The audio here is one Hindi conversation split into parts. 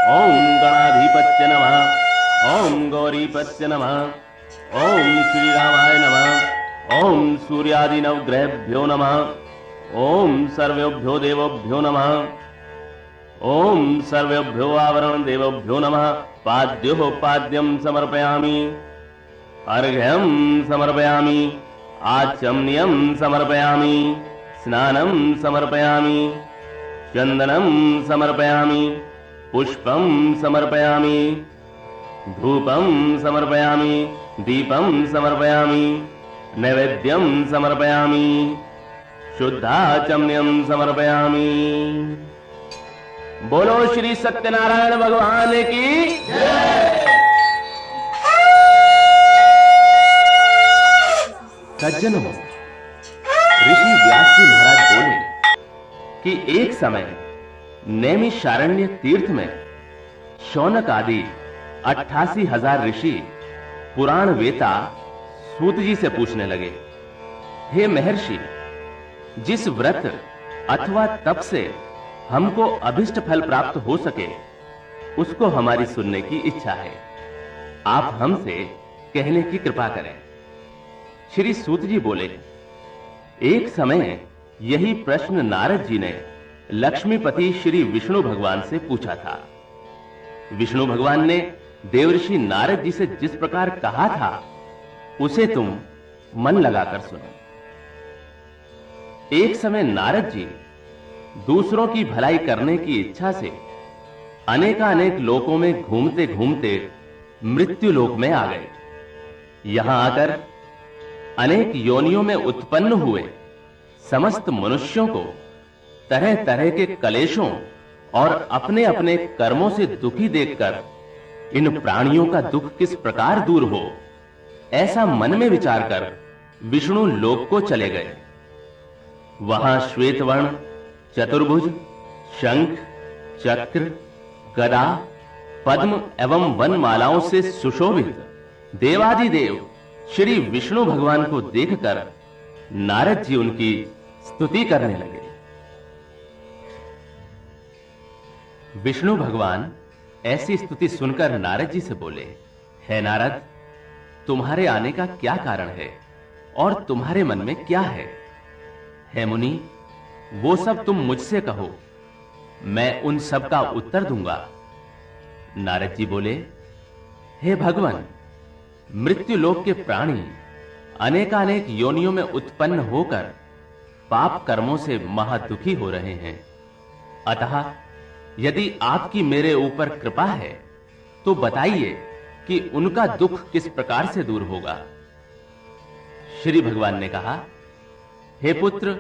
ओम गणाधिपत्य नमः। ओम गौरीपत्य नमः। ओम श्री रामाय नमः। ओम सूर्यादि नवग्रहेभ्यो नमः। ओम सर्वेभ्यो देवभ्यो नमः। ओम सर्वेभ्यो आवरण देवभ्यो नमः। पाद्यो पाद्यम समर्पयामि। अर्घ्यम समर्पयामि। आचमनीयम समर्पयामि। स्नानं समर्पयामि। चंदनं समर्पयामि। पुष्पं समर्पयामि। धूपं समर्पयामि। दीपं समर्पयामि। नैवेद्यं समर्पयामि। शुद्धाचमनीयं समर्पयामि। बोलो श्री सत्यनारायण भगवान की जय। सज्जनों, ऋषि व्यास जी महाराज बोले कि एक समय नैमिषारण्य तीर्थ में शौनक आदि 88,000 ऋषि पुराण वेता सूत जी से पूछने लगे, हे महर्षि, जिस व्रत अथवा तप से हमको अभिष्ट फल प्राप्त हो सके उसको हमारी सुनने की इच्छा है, आप हमसे कहने की कृपा करें। श्री सूत जी बोले, एक समय यही प्रश्न नारद जी ने लक्ष्मीपति श्री विष्णु भगवान से पूछा था। विष्णु भगवान ने देवर्षि नारद जी से जिस प्रकार कहा था उसे तुम मन लगाकर सुनो। एक समय नारद जी दूसरों की भलाई करने की इच्छा से अनेकानेक लोकों में घूमते घूमते मृत्यु लोक में आ गए। यहां आकर अनेक योनियों में उत्पन्न हुए समस्त मनुष्यों को तरह तरह के कलेशों और अपने अपने कर्मों से दुखी देखकर इन प्राणियों का दुख किस प्रकार दूर हो, ऐसा मन में विचार कर विष्णु लोक को चले गए। वहां श्वेतवर्ण, चतुर्भुज, शंख, चक्र, गदा, पद्म एवं वनमालाओं से सुशोभित देवादिदेव श्री विष्णु भगवान को देखकर नारद जी उनकी स्तुति करने लगे। विष्णु भगवान ऐसी स्तुति सुनकर नारद जी से बोले, हे नारद, तुम्हारे आने का क्या कारण है और तुम्हारे मन में क्या है? हे मुनि, वो सब तुम मुझसे कहो, मैं उन सब का उत्तर दूंगा। नारद जी बोले, हे भगवान, मृत्यु लोक के प्राणी अनेकानेक योनियों में उत्पन्न होकर पाप कर्मों से महादुखी हो रहे हैं। अतः यदि आपकी मेरे ऊपर कृपा है तो बताइए कि उनका दुख किस प्रकार से दूर होगा। श्री भगवान ने कहा, हे पुत्र,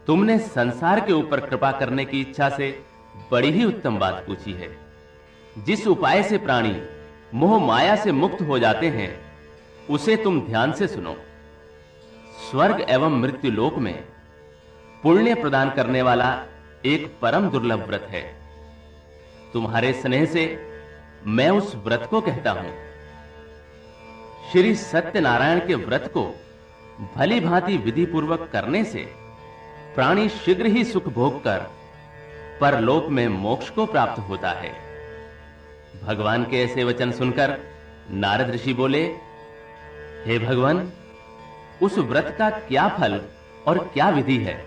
तुमने संसार के ऊपर कृपा करने की इच्छा से बड़ी ही उत्तम बात पूछी है। जिस उपाय से प्राणी मोह माया से मुक्त हो जाते हैं उसे तुम ध्यान से सुनो। स्वर्ग एवं मृत्यु लोक में पुण्य प्रदान करने वाला एक परम दुर्लभ व्रत है। तुम्हारे स्नेह से मैं उस व्रत को कहता हूं। श्री सत्यनारायण के व्रत को भली भांति विधि पूर्वक करने से प्राणी शीघ्र ही सुख भोग कर परलोक में मोक्ष को प्राप्त होता है। भगवान के ऐसे वचन सुनकर नारद ऋषि बोले, हे भगवान, उस व्रत का क्या फल और क्या विधि है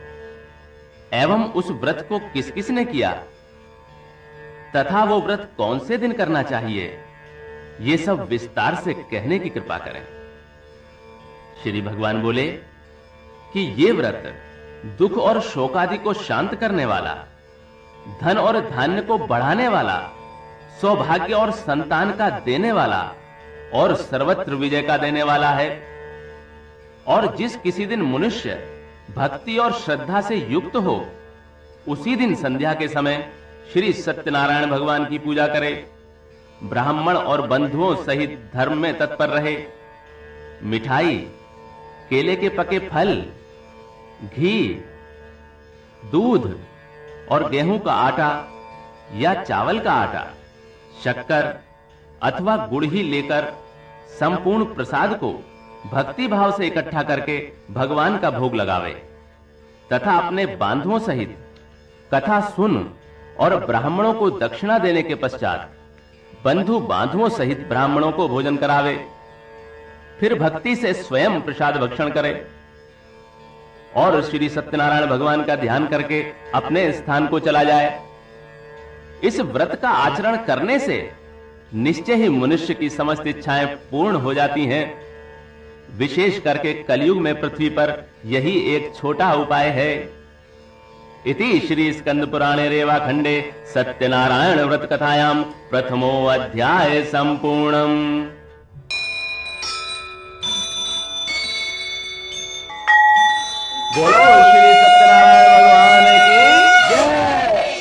एवं उस व्रत को किस किस ने किया तथा वो व्रत कौन से दिन करना चाहिए, ये सब विस्तार से कहने की कृपा करें। श्री भगवान बोले कि ये व्रत दुख और शोक आदि को शांत करने वाला, धन और धान्य को बढ़ाने वाला, सौभाग्य और संतान का देने वाला और सर्वत्र विजय का देने वाला है। और जिस किसी दिन मनुष्य भक्ति और श्रद्धा से युक्त हो उसी दिन संध्या के समय श्री सत्यनारायण भगवान की पूजा करे, ब्राह्मण और बंधुओं सहित धर्म में तत्पर रहे, मिठाई, केले के पके फल, घी, दूध और गेहूं का आटा या चावल का आटा, शक्कर अथवा गुड़ ही लेकर संपूर्ण प्रसाद को भक्ति भाव से इकट्ठा करके भगवान का भोग लगावे तथा अपने बांधुओं सहित कथा सुन और ब्राह्मणों को दक्षिणा देने के पश्चात बंधु बांधुओं सहित ब्राह्मणों को भोजन करावे, फिर भक्ति से स्वयं प्रसाद भक्षण करे और श्री सत्यनारायण भगवान का ध्यान करके अपने स्थान को चला जाए। इस व्रत का आचरण करने से निश्चय ही मनुष्य की समस्त इच्छाएं पूर्ण हो जाती हैं। विशेष करके कलयुग में पृथ्वी पर यही एक छोटा उपाय है। इति श्री स्कंद पुराणे रेवा खंडे सत्यनारायण व्रत कथायाम प्रथमो अध्याय संपूर्णम। बोलो श्री सत्यनारायण भगवान की जय।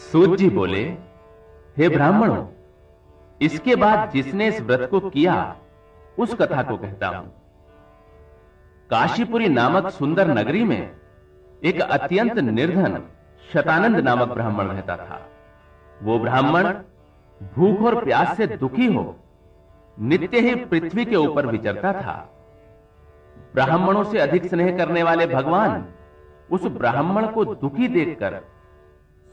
सूत जी बोले, हे ब्राह्मणों, इसके बाद जिसने इस व्रत को किया उस कथा को कहता हूं। काशीपुरी नामक सुंदर नगरी में एक अत्यंत निर्धन शतानंद नामक ब्राह्मण रहता था। वो ब्राह्मण भूख और प्यास से दुखी हो नित्य ही पृथ्वी के ऊपर विचरता था। ब्राह्मणों से अधिक स्नेह करने वाले भगवान उस ब्राह्मण को दुखी देखकर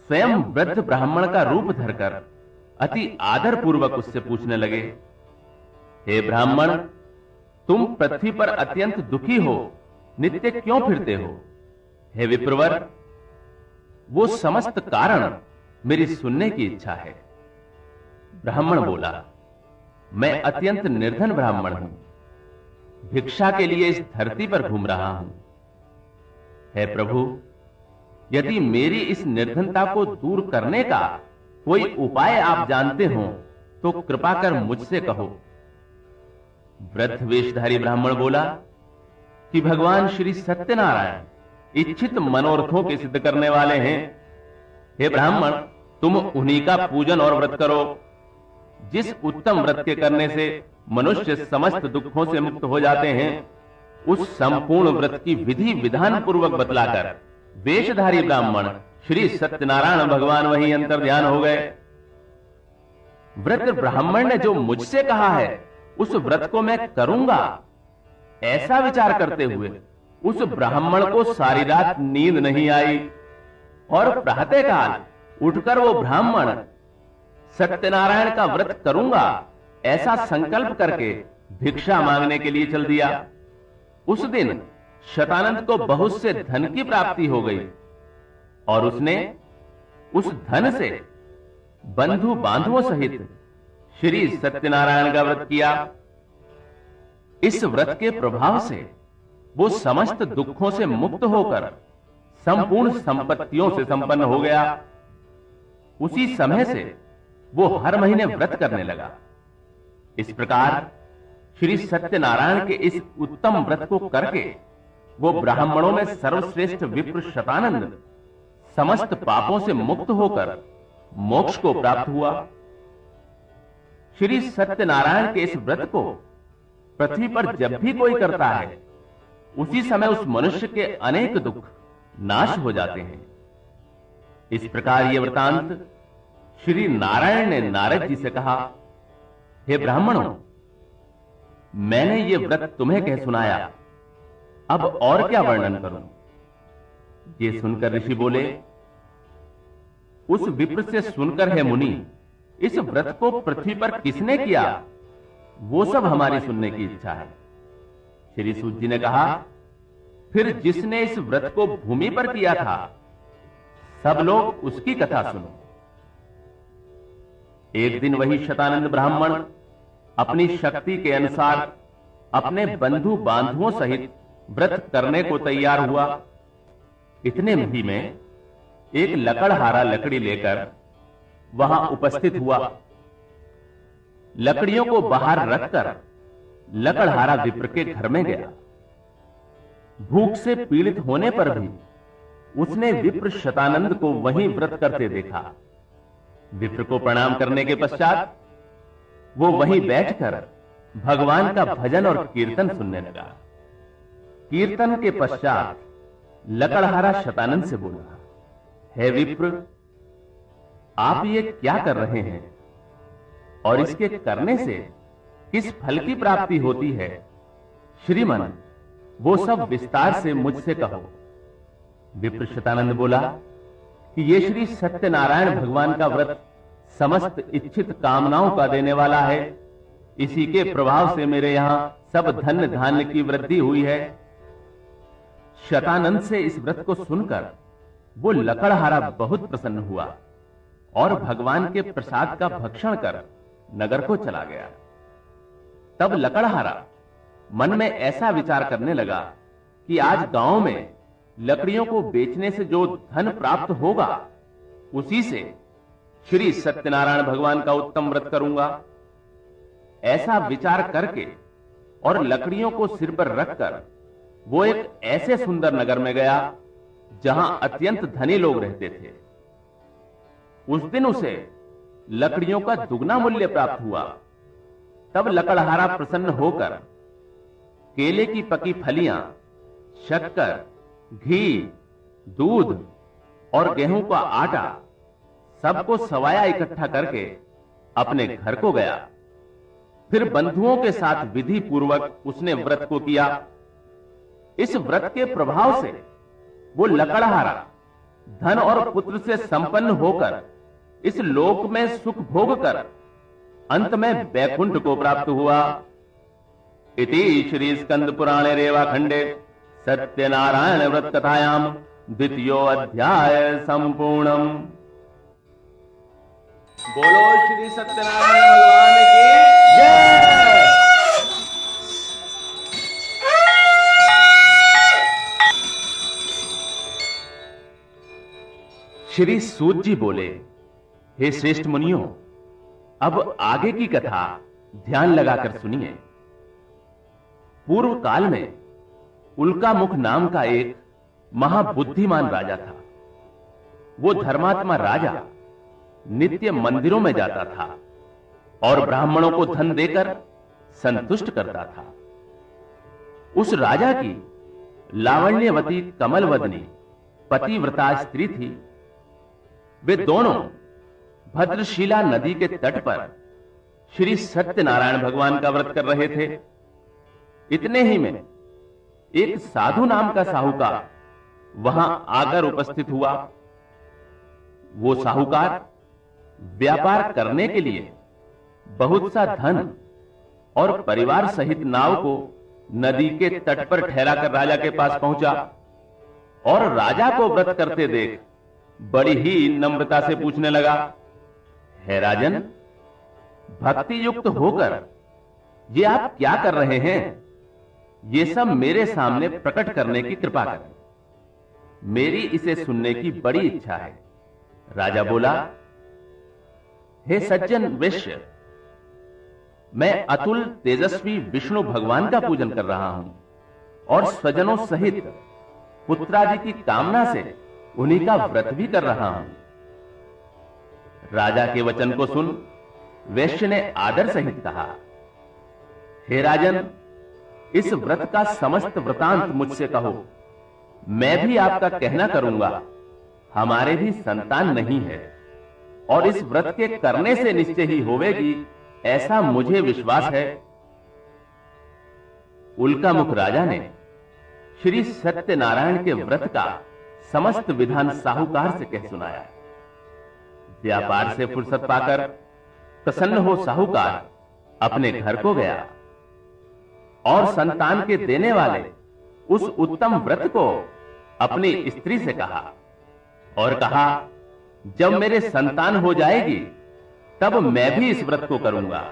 स्वयं वृद्ध ब्राह्मण का रूप धरकर अति आदर पूर्वक उससे पूछने लगे, हे ब्राह्मण, तुम पृथ्वी पर अत्यंत दुखी हो नित्य क्यों फिरते हो? हे विप्रवर, वो समस्त कारण मेरी सुनने की इच्छा है। ब्राह्मण बोला, मैं अत्यंत निर्धन ब्राह्मण हूं, भिक्षा के लिए इस धरती पर घूम रहा हूं। हे प्रभु, यदि मेरी इस निर्धनता को दूर करने का कोई उपाय आप जानते हो तो कृपा कर मुझसे कहो। वृद्ध वेशधारी ब्राह्मण बोला कि भगवान श्री सत्यनारायण इच्छित मनोरथों के सिद्ध करने वाले हैं। हे ब्राह्मण, तुम उन्हीं का पूजन और व्रत करो। जिस उत्तम व्रत के करने से मनुष्य समस्त दुखों से मुक्त हो जाते हैं, उस संपूर्ण व्रत की विधि विधान पूर्वक बतलाकर वेशधारी ब्राह्मण श्री सत्यनारायण भगवान वहीं अंतर ध्यान हो गए। वृद्ध ब्राह्मण ने जो मुझसे कहा है उस व्रत को मैं करूंगा, ऐसा विचार करते हुए उस ब्राह्मण को सारी रात नींद नहीं आई और प्रातःकाल उठकर वो ब्राह्मण सत्यनारायण का व्रत करूंगा ऐसा संकल्प करके भिक्षा मांगने के लिए चल दिया। उस दिन शतानंद को बहुत से धन की प्राप्ति हो गई और उसने उस धन से बंधु बांधुओं सहित श्री सत्यनारायण का व्रत किया। इस व्रत के प्रभाव से वो समस्त दुखों से मुक्त होकर संपूर्ण संपत्तियों से संपन्न हो गया। उसी समय से वो हर महीने व्रत करने लगा। इस प्रकार श्री सत्यनारायण के इस उत्तम व्रत को करके वो ब्राह्मणों में सर्वश्रेष्ठ विप्र शतानंद समस्त पापों से मुक्त होकर मोक्ष को प्राप्त हुआ। श्री सत्यनारायण के इस व्रत को पृथ्वी पर जब भी कोई करता है, उसी समय उस मनुष्य के अनेक दुख नाश हो जाते हैं। इस प्रकार यह वृतांत श्री नारायण ने नारद जी से कहा, हे ब्राह्मणों, मैंने ये व्रत तुम्हें कह सुनाया, अब और क्या वर्णन करूं? ये सुनकर ऋषि बोले, उस विप्र से सुनकर है मुनि, इस व्रत को पृथ्वी पर किसने किया वो सब हमारी सुनने की इच्छा है। श्री सूत जी ने कहा, फिर जिसने इस व्रत को भूमि पर किया था, सब लोग उसकी कथा सुनो। एक दिन वही शतानंद ब्राह्मण अपनी शक्ति के अनुसार अपने बंधु बांधुओं सहित व्रत करने को तैयार हुआ। इतने ही में एक लकड़हारा लकड़ी लेकर वहां उपस्थित हुआ। लकड़ियों को बाहर रखकर लकड़हारा विप्र के घर में गया। भूख से पीड़ित होने पर भी उसने विप्र शतानंद को वहीं व्रत करते देखा। विप्र को प्रणाम करने के पश्चात वो वहीं बैठकर भगवान का भजन और कीर्तन सुनने लगा। कीर्तन के पश्चात लकड़हारा शतानंद से बोला, हे विप्र, आप ये क्या कर रहे हैं और इसके करने से किस फल की प्राप्ति होती है? श्रीमन, वो सब विस्तार से मुझसे कहो। विप्र शतानंद बोला कि ये श्री सत्यनारायण भगवान का व्रत समस्त इच्छित कामनाओं का देने वाला है। इसी के प्रभाव से मेरे यहां सब धन धान्य की वृद्धि हुई है। शतानंद से इस व्रत को सुनकर वो लकड़हारा बहुत प्रसन्न हुआ और भगवान के प्रसाद का भक्षण कर नगर को चला गया। तब लकड़हारा मन में ऐसा विचार करने लगा कि आज गांव में लकड़ियों को बेचने से जो धन प्राप्त होगा उसी से श्री सत्यनारायण भगवान का उत्तम व्रत करूंगा। ऐसा विचार करके और लकड़ियों को सिर पर रखकर वो एक ऐसे सुंदर नगर में गया जहां अत्यंत धनी लोग रहते थे। उस दिन उसे लकड़ियों का दुगना मूल्य प्राप्त हुआ। तब लकड़हारा प्रसन्न होकर केले की पकी फलियां, शक्कर, घी, दूध और गेहूं का आटा सबको सवाया इकट्ठा करके अपने घर को गया। फिर बंधुओं के साथ विधि पूर्वक उसने व्रत को किया। इस व्रत के प्रभाव से वो लकड़हारा धन और पुत्र से संपन्न होकर इस लोक में सुख भोग कर अंत में वैकुंठ को प्राप्त हुआ। इति श्री स्कंद पुराणे रेवाखंडे सत्यनारायण व्रत कथायाम द्वितीयो अध्याय संपूर्णम। बोलो श्री सत्यनारायण भगवान की जय। श्री सूत जी बोले, हे श्रेष्ठ मुनियों, अब आगे की कथा ध्यान लगाकर सुनिए। पूर्व काल में उल्कामुख नाम का एक महाबुद्धिमान राजा था। वो धर्मात्मा राजा नित्य मंदिरों में जाता था और ब्राह्मणों को धन देकर संतुष्ट करता था। उस राजा की लावण्यवती कमलवदनी पतिव्रता स्त्री थी। वे दोनों भद्रशिला नदी के तट पर श्री सत्यनारायण भगवान का व्रत कर रहे थे। इतने ही में एक साधु नाम का साहूकार वहां आकर उपस्थित हुआ। वो साहूकार व्यापार करने के लिए बहुत सा धन और परिवार सहित नाव को नदी के तट पर ठहरा कर राजा के पास पहुंचा और राजा को व्रत करते देख बड़ी ही नम्रता से पूछने लगा, हे राजन, भक्ति युक्त होकर ये आप क्या कर रहे हैं? ये सब मेरे सामने प्रकट करने की कृपा करें। मेरी इसे सुनने की बड़ी इच्छा है। राजा बोला, हे सज्जन वैश्य, मैं अतुल तेजस्वी विष्णु भगवान का पूजन कर रहा हूं और स्वजनों सहित पुत्रादि की कामना से उन्हीं का व्रत भी कर रहा हूं। राजा के वचन को सुन वैश्य ने आदर सहित कहा, हे राजन, इस व्रत का समस्त वृतांत मुझसे कहो। मैं भी आपका कहना करूंगा। हमारे भी संतान नहीं है और इस व्रत के करने से निश्चय ही होवेगी, ऐसा मुझे विश्वास है। उल्कामुख राजा ने श्री सत्यनारायण के व्रत का समस्त विधान साहूकार से कह सुनाया। व्यापार से फुर्सत पाकर प्रसन्न हो साहूकार अपने घर को गया और संतान के देने वाले उस उत्तम व्रत को अपनी स्त्री से कहा और कहा, जब मेरे संतान हो जाएगी तब मैं भी इस व्रत को करूंगा।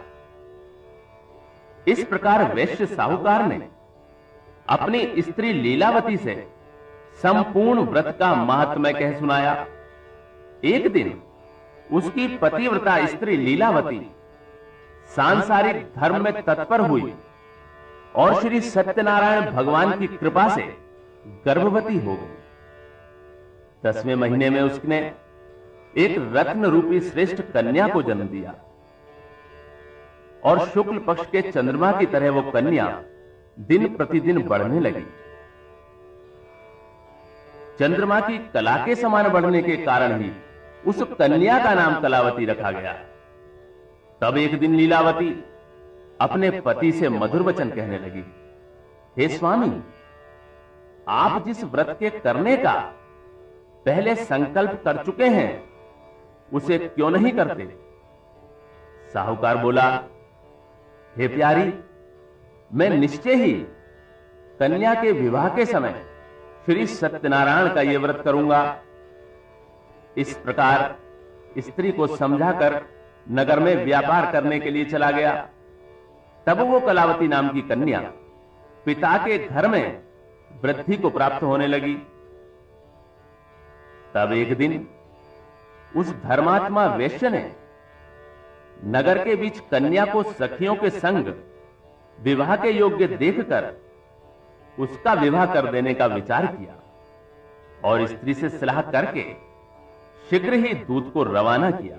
इस प्रकार वैश्य साहूकार ने अपनी स्त्री लीलावती से संपूर्ण व्रत का महात्म्य कह सुनाया। एक दिन उसकी पतिव्रता स्त्री लीलावती सांसारिक धर्म में तत्पर हुई और श्री सत्यनारायण भगवान की कृपा से गर्भवती हो गई। 10वें महीने में उसने एक रत्न रूपी श्रेष्ठ कन्या को जन्म दिया और शुक्ल पक्ष के चंद्रमा की तरह वो कन्या दिन प्रतिदिन बढ़ने लगी। चंद्रमा की कला के समान बढ़ने के कारण ही उस कन्या का नाम कलावती रखा गया। तब एक दिन लीलावती अपने पति से मधुर वचन कहने लगी, हे स्वामी, आप जिस व्रत के करने का पहले संकल्प कर चुके हैं उसे क्यों नहीं करते? साहूकार बोला, हे प्यारी, मैं निश्चय ही कन्या के विवाह के समय श्री सत्यनारायण का यह व्रत करूंगा। इस प्रकार स्त्री को समझाकर नगर में व्यापार करने के लिए चला गया। तब वो कलावती नाम की कन्या पिता के घर में वृद्धि को प्राप्त होने लगी। तब एक दिन उस धर्मात्मा वैश्य ने नगर के बीच कन्या को सखियों के संग विवाह के योग्य देखकर उसका विवाह कर देने का विचार किया और स्त्री से सलाह करके शीघ्र ही दूत को रवाना किया।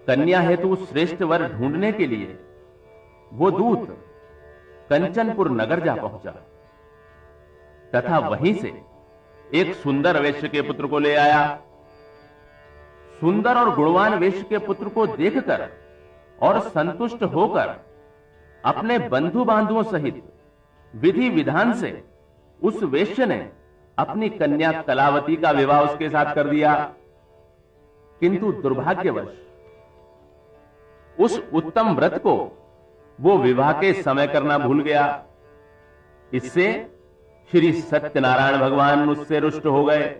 कन्या हेतु श्रेष्ठ वर ढूंढने के लिए वो दूत कंचनपुर नगर जा पहुंचा तथा वहीं से एक सुंदर वेश्य के पुत्र को ले आया। सुंदर और गुणवान वेश्य के पुत्र को देखकर और संतुष्ट होकर अपने बंधु बांधुओं सहित विधि विधान से उस वेश्य ने अपनी कन्या कलावती का विवाह उसके साथ कर दिया। किंतु दुर्भाग्यवश उस उत्तम व्रत को वो विवाह के समय करना भूल गया। इससे श्री सत्यनारायण भगवान उससे रुष्ट हो गए।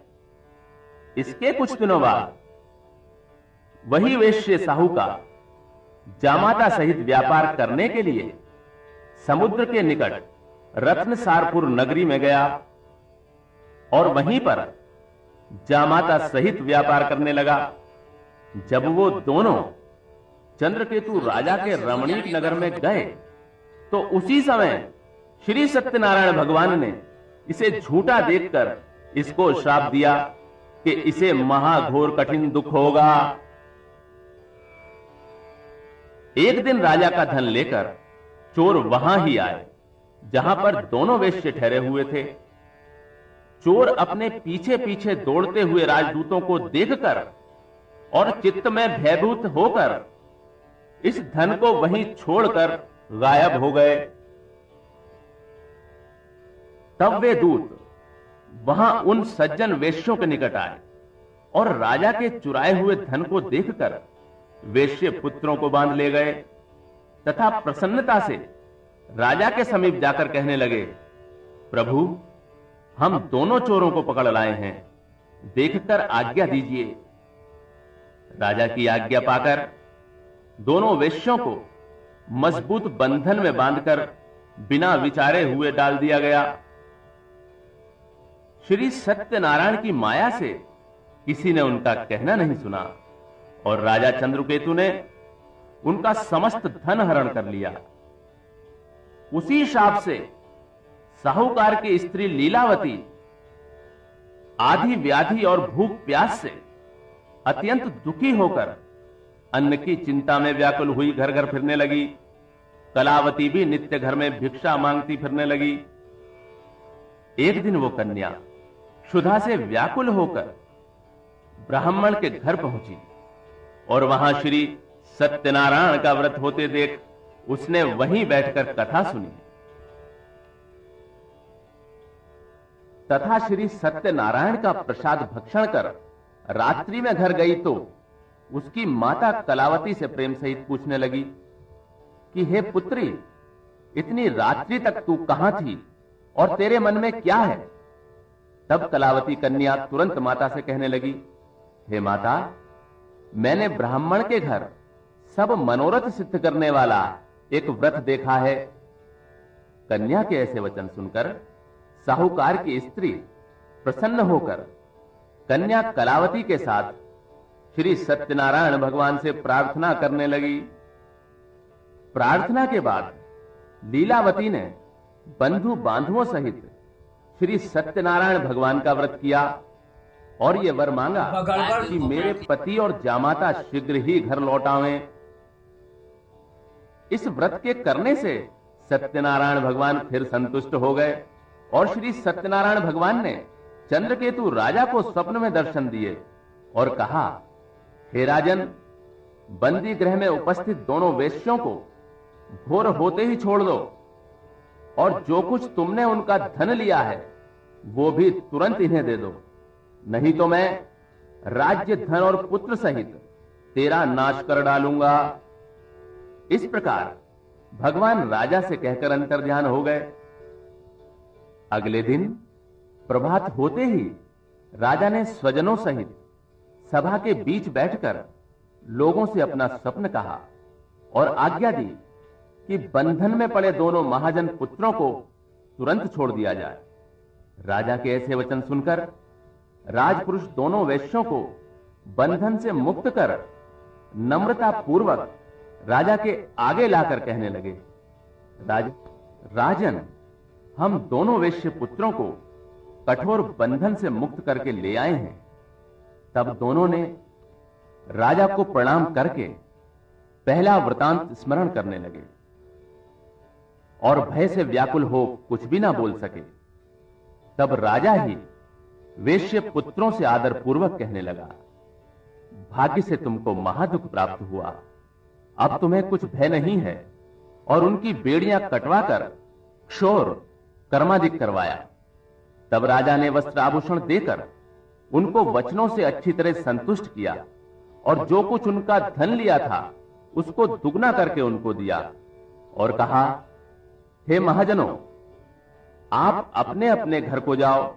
इसके कुछ दिनों बाद वही वेश्य साहूकार जामाता सहित व्यापार करने के लिए समुद्र के निकट रत्नसारपुर नगरी में गया और वहीं पर जामाता सहित व्यापार करने लगा। जब वो दोनों चंद्रकेतु राजा के रमणीक नगर में गए तो उसी समय श्री सत्यनारायण भगवान ने इसे झूठा देखकर इसको श्राप दिया कि इसे महाघोर कठिन दुख होगा। एक दिन राजा का धन लेकर चोर वहां ही आए जहां पर दोनों वेश्य ठहरे हुए थे। चोर अपने पीछे पीछे दौड़ते हुए राजदूतों को देखकर और चित्त में भयभीत होकर इस धन को वहीं छोड़कर गायब हो गए। तब वे दूत वहां उन सज्जन वेश्यों के निकट आए और राजा के चुराए हुए धन को देखकर वेश्य पुत्रों को बांध ले गए तथा प्रसन्नता से राजा के समीप जाकर कहने लगे, प्रभु, हम दोनों चोरों को पकड़ लाए हैं, देखकर आज्ञा दीजिए। राजा की आज्ञा पाकर दोनों वेश्यों को मजबूत बंधन में बांधकर बिना विचारे हुए डाल दिया गया। श्री सत्यनारायण की माया से किसी ने उनका कहना नहीं सुना और राजा चंद्रकेतु ने उनका समस्त धन हरण कर लिया। उसी शाप से साहूकार की स्त्री लीलावती आधी व्याधि और भूख प्यास से अत्यंत दुखी होकर अन्न की चिंता में व्याकुल हुई घर घर फिरने लगी। कलावती भी नित्य घर में भिक्षा मांगती फिरने लगी। एक दिन वो कन्या क्षुधा से व्याकुल होकर ब्राह्मण के घर पहुंची और वहां श्री सत्यनारायण का व्रत होते देख उसने वहीं बैठकर कथा सुनी तथा श्री सत्यनारायण का प्रसाद भक्षण कर रात्रि में घर गई तो उसकी माता कलावती से प्रेम सहित पूछने लगी कि हे पुत्री, इतनी रात्रि तक तू कहां थी और तेरे मन में क्या है? तब कलावती कन्या तुरंत माता से कहने लगी, हे माता, मैंने ब्राह्मण के घर सब मनोरथ सिद्ध करने वाला एक व्रत देखा है। कन्या के ऐसे वचन सुनकर साहूकार की स्त्री प्रसन्न होकर कन्या कलावती के साथ श्री सत्यनारायण भगवान से प्रार्थना करने लगी। प्रार्थना के बाद लीलावती ने बंधु बांधुओं सहित श्री सत्यनारायण भगवान का व्रत किया और ये वर मांगा कि मेरे पति और जामाता शीघ्र ही घर लौट आवें। इस व्रत के करने से सत्यनारायण भगवान फिर संतुष्ट हो गए और श्री सत्यनारायण भगवान ने चंद्रकेतु राजा को स्वप्न में दर्शन दिए और कहा, हे राजन, बंदी गृह में उपस्थित दोनों वेश्यों को भोर होते ही छोड़ दो। और जो कुछ तुमने उनका धन लिया है वो भी तुरंत इन्हें दे दो, नहीं तो मैं राज्य, धन और पुत्र सहित तेरा नाश कर डालूंगा। इस प्रकार भगवान राजा से कहकर अंतर्ध्यान हो गए। अगले दिन प्रभात होते ही राजा ने स्वजनों सहित सभा के बीच बैठकर लोगों से अपना स्वप्न कहा और आज्ञा दी कि बंधन में पड़े दोनों महाजन पुत्रों को तुरंत छोड़ दिया जाए। राजा के ऐसे वचन सुनकर राजपुरुष दोनों वैश्यों को बंधन से मुक्त कर नम्रता पूर्वक राजा के आगे लाकर कहने लगे, राजन, हम दोनों वैश्य पुत्रों को कठोर बंधन से मुक्त करके ले आए हैं। तब दोनों ने राजा को प्रणाम करके पहला वृतांत स्मरण करने लगे और भय से व्याकुल हो कुछ भी ना बोल सके। तब राजा ही वैश्य पुत्रों से आदर पूर्वक कहने लगा, भाग्य से तुमको महादुख प्राप्त हुआ, अब तुम्हें कुछ भय नहीं है। और उनकी बेड़ियां कटवाकर क्षौर कर्मादिक करवाया। तब राजा ने वस्त्र आभूषण देकर उनको वचनों से अच्छी तरह संतुष्ट किया और जो कुछ उनका धन लिया था उसको दुगना करके उनको दिया और कहा, हे महाजनों, आप अपने अपने घर को जाओ।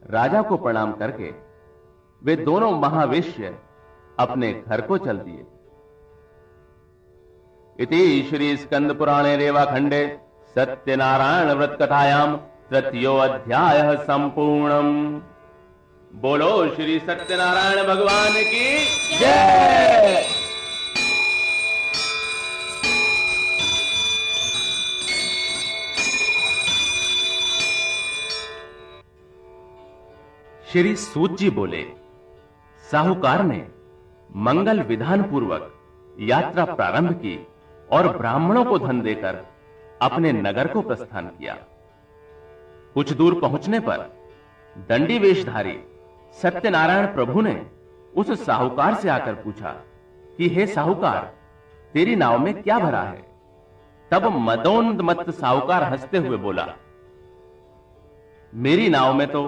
राजा को प्रणाम करके वे दोनों महावेश्य अपने घर को चल दिए। इति श्री स्कंद पुराणे रेवाखंडे सत्यनारायण व्रत कथायाम तृतीयो अध्याय संपूर्णम। बोलो श्री सत्यनारायण भगवान की जय। श्री सूत जी बोले, साहूकार ने मंगल विधान पूर्वक यात्रा प्रारंभ की और ब्राह्मणों को धन देकर अपने नगर को प्रस्थान किया। कुछ दूर पहुंचने पर दंडी वेशधारी सत्यनारायण प्रभु ने उस साहूकार से आकर पूछा कि हे साहूकार, तेरी नाव में क्या भरा है? तब मदोन्मत्त साहूकार हंसते हुए बोला, मेरी नाव में तो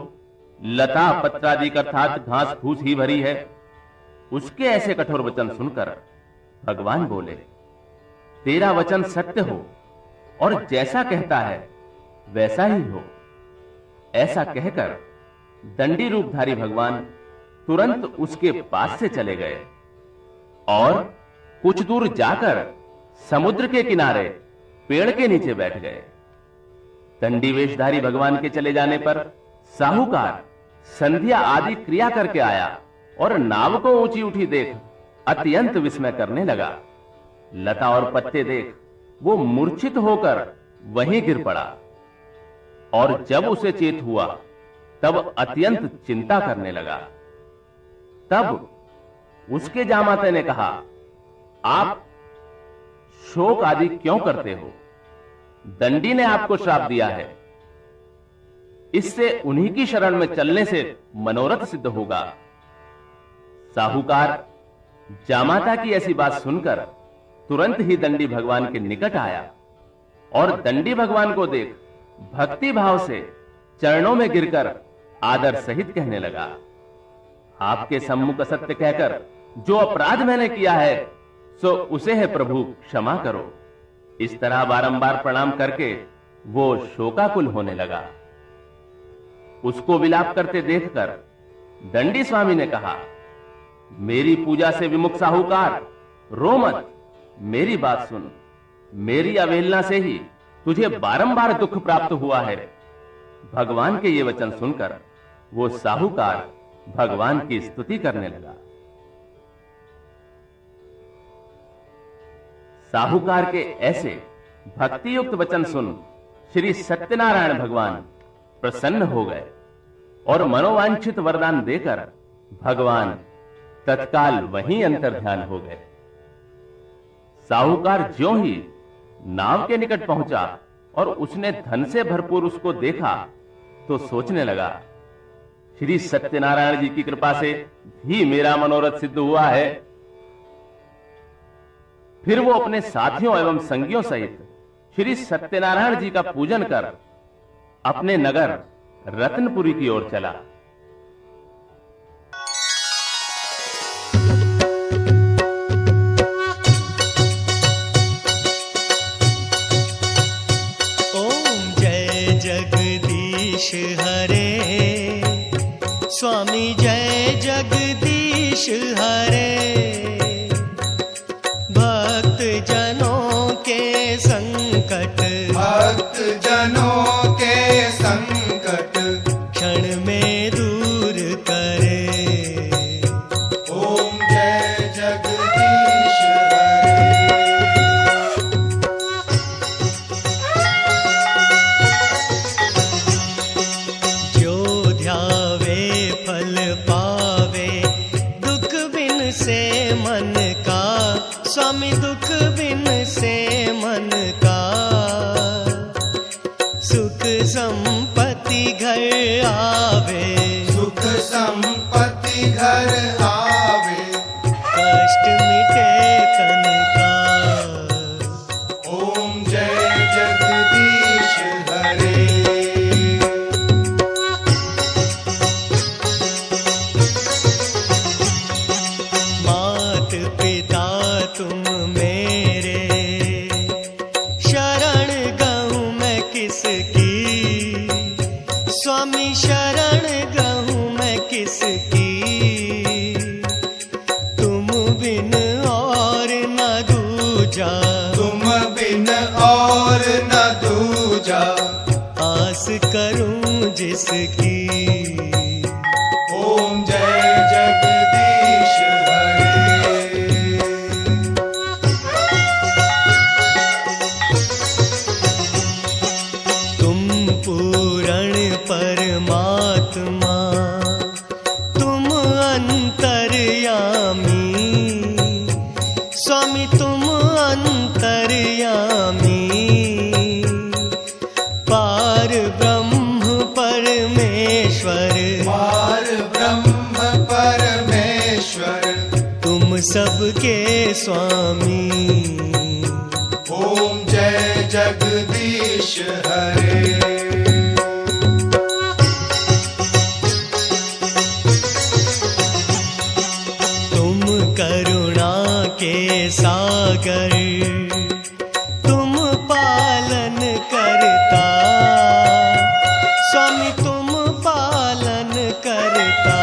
लता पत्रादि अर्थात घास फूस ही भरी है। उसके ऐसे कठोर वचन सुनकर भगवान बोले, तेरा वचन सत्य हो और जैसा कहता है वैसा ही हो। ऐसा कहकर दंडी रूपधारी भगवान तुरंत उसके पास से चले गए और कुछ दूर जाकर समुद्र के किनारे पेड़ के नीचे बैठ गए। दंडी वेशधारी भगवान के चले जाने पर साहूकार संध्या आदि क्रिया करके आया और नाव को ऊंची उठी देख अत्यंत विस्मय करने लगा। लता और पत्ते देख वो मूर्छित होकर वहीं गिर पड़ा और जब उसे चेत हुआ तब अत्यंत चिंता करने लगा। तब उसके जामाते ने कहा, आप शोक आदि क्यों करते हो? दंडी ने आपको श्राप दिया है, इससे उन्हीं की शरण में चलने से मनोरथ सिद्ध होगा। साहूकार जामाता की ऐसी बात सुनकर तुरंत ही दंडी भगवान के निकट आया और दंडी भगवान को देख भक्ति भाव से चरणों में गिरकर आदर सहित कहने लगा, आपके सम्मुख सत्य कहकर जो अपराध मैंने किया है सो उसे है प्रभु क्षमा करो। इस तरह बारंबार प्रणाम करके वो शोकाकुल होने लगा। उसको विलाप करते देखकर दंडी स्वामी ने कहा, मेरी पूजा से विमुख साहूकार, रो मत, मेरी बात सुन। मेरी अवहेलना से ही तुझे बारंबार दुख प्राप्त हुआ है। भगवान के ये वचन सुनकर वो साहूकार भगवान की स्तुति करने लगा। साहूकार के ऐसे भक्ति युक्त वचन सुन श्री सत्यनारायण भगवान प्रसन्न हो गए और मनोवांछित वरदान देकर भगवान तत्काल वहीं अंतर्ध्यान हो गए। साहूकार ज्यों ही नाव के निकट पहुंचा और उसने धन से भरपूर उसको देखा तो सोचने लगा, श्री सत्यनारायण जी की कृपा से भी मेरा मनोरथ सिद्ध हुआ है। फिर वो अपने साथियों एवं संगियों सहित श्री सत्यनारायण जी का पूजन कर अपने नगर रत्नपुरी की ओर चला। ओम जय जगदीश हरे, स्वामी जय जगदीश हरे। भक्त जनों के संकट, भक्त जनों के संकट क्षण में दूर करे। ओम जय जगदीश हरे। जो ध्यावे फल पावे, दुख बिन से मन का, स्वामी दुख बिन से मन का। सुख संपत्ति घर आवे, सुख संपत्ति घर आवे। कष्ट मिटे तन का। ओम जय जगदीश हरे। मात पिता तुम मेरे, शरण गहूँ मैं किसकी, स्वामी शरण गहूँ मैं किसकी। तुम बिन और न दूजा, तुम बिन और न दूजा। आस करूं जिसकी। ओम जय जगदीश हरे। तुम पूर्ण परमात्मा, तुम अंतर्यामी, स्वामी तुम अंतर्यामी। पार ब्रह्म परमेश्वर, पार ब्रह्म परमेश्वर तुम सबके स्वामी। ओम जय जगदीश हरे। तुम करुणा के सागर, तुम पालन करता, स्वामी तुम पालन करता।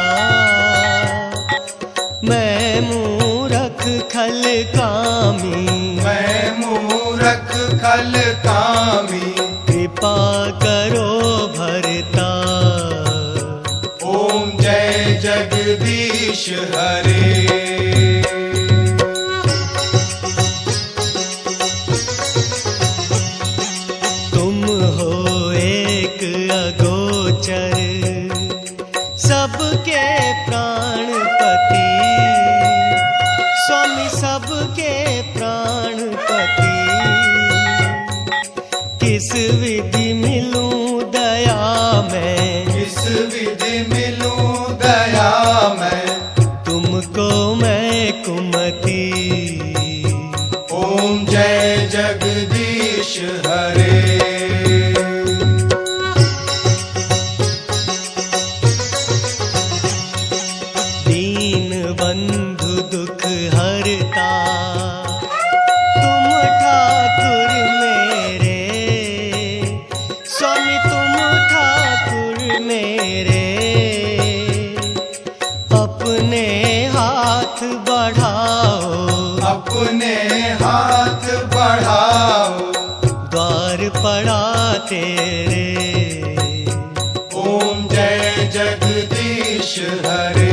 मैं मूरख खल कामी, मैं मूरख खल कामी। कृपा करो भरता। ओम जय जगदीश हरे। तुम हो एक अगोचर, सबके प्राणपति, स्वामी सबके प्राणपति। किस विधि मिलूं दया मैं, किस विधि मिलूं दया मैं। तुमको मैं कुमति। ओम जय जगदीश हरे। दीन बंधु दुख हरता, तुम ठाकुर मेरे, स्वामी तुम ठाकुर मेरे। अपने हाथ बढ़ाओ, अपने हाथ बढ़ाओ। द्वार पड़ा तेरे। ओम जय जगदीश हरे।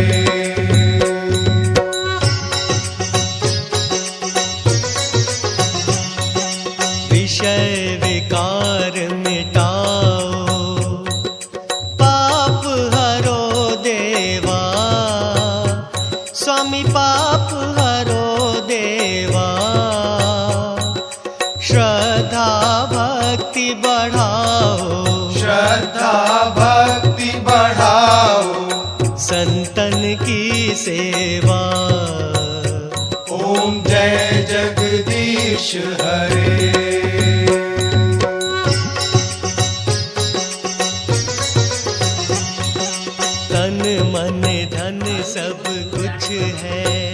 विषय विकार मिटाओ, पाप हरो देवा, स्वामी पाप हरो देवा। श्रद्धा भक्ति बढ़ाओ, श्रद्धा भक्ति बढ़ाओ। संतन की सेवा। ओम जय जगदीश हरे। मन धन सब कुछ है।